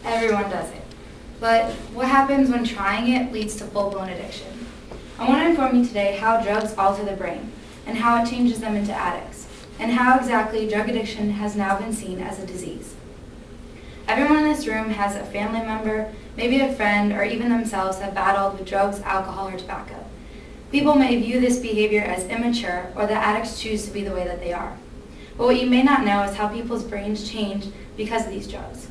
Everyone does it. But what happens when trying it leads to full-blown addiction? I want to inform you today how drugs alter the brain and how it changes them into addicts, and how exactly drug addiction has now been seen as a disease. Everyone in this room has a family member, maybe a friend, or even themselves have battled with drugs, alcohol, or tobacco. People may view this behavior as immature, or that addicts choose to be the way that they are. But what you may not know is how people's brains change because of these drugs.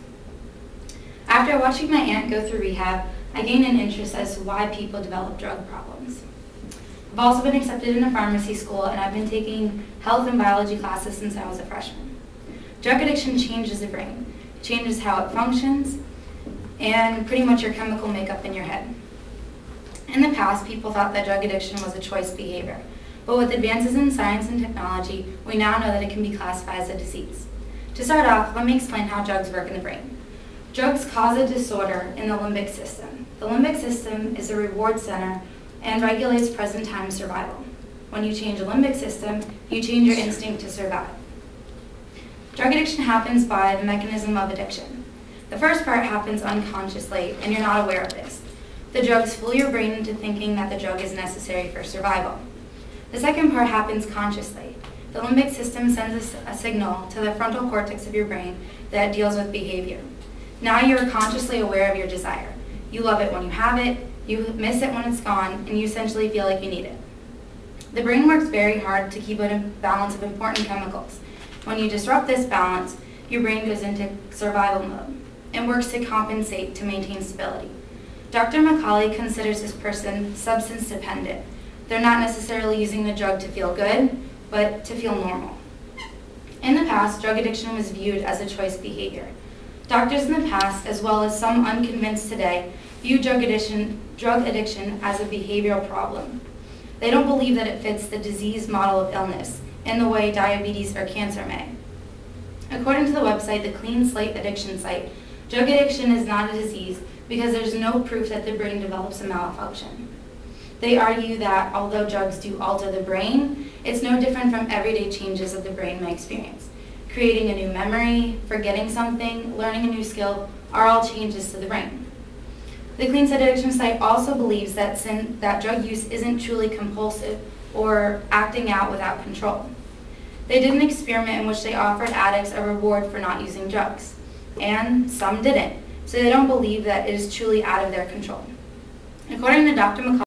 After watching my aunt go through rehab, I gained an interest as to why people develop drug problems. I've also been accepted in a pharmacy school, and I've been taking health and biology classes since I was a freshman. Drug addiction changes the brain, changes how it functions, and pretty much your chemical makeup in your head. In the past, people thought that drug addiction was a choice behavior, but with advances in science and technology, we now know that it can be classified as a disease. To start off, let me explain how drugs work in the brain. Drugs cause a disorder in the limbic system. The limbic system is a reward center and regulates present time survival. When you change a limbic system, you change your instinct to survive. Drug addiction happens by the mechanism of addiction. The first part happens unconsciously, and you're not aware of this. The drugs fool your brain into thinking that the drug is necessary for survival. The second part happens consciously. The limbic system sends a signal to the frontal cortex of your brain that deals with behavior. Now you're consciously aware of your desire. You love it when you have it, you miss it when it's gone, and you essentially feel like you need it. The brain works very hard to keep a balance of important chemicals. When you disrupt this balance, your brain goes into survival mode and works to compensate to maintain stability. Dr. Macaulay considers this person substance dependent. They're not necessarily using the drug to feel good, but to feel normal. In the past, drug addiction was viewed as a choice behavior. Doctors in the past, as well as some unconvinced today, view drug addiction as a behavioral problem. They don't believe that it fits the disease model of illness in the way diabetes or cancer may. According to the website, the Clean Slate Addiction site, drug addiction is not a disease because there's no proof that the brain develops a malfunction. They argue that although drugs do alter the brain, it's no different from everyday changes of the brain may experience. Creating a new memory, forgetting something, learning a new skill are all changes to the brain. The Clean Slate Addiction site also believes that drug use isn't truly compulsive or acting out without control. They did an experiment in which they offered addicts a reward for not using drugs, and some didn't, so they don't believe that it is truly out of their control. According to Dr. McCall,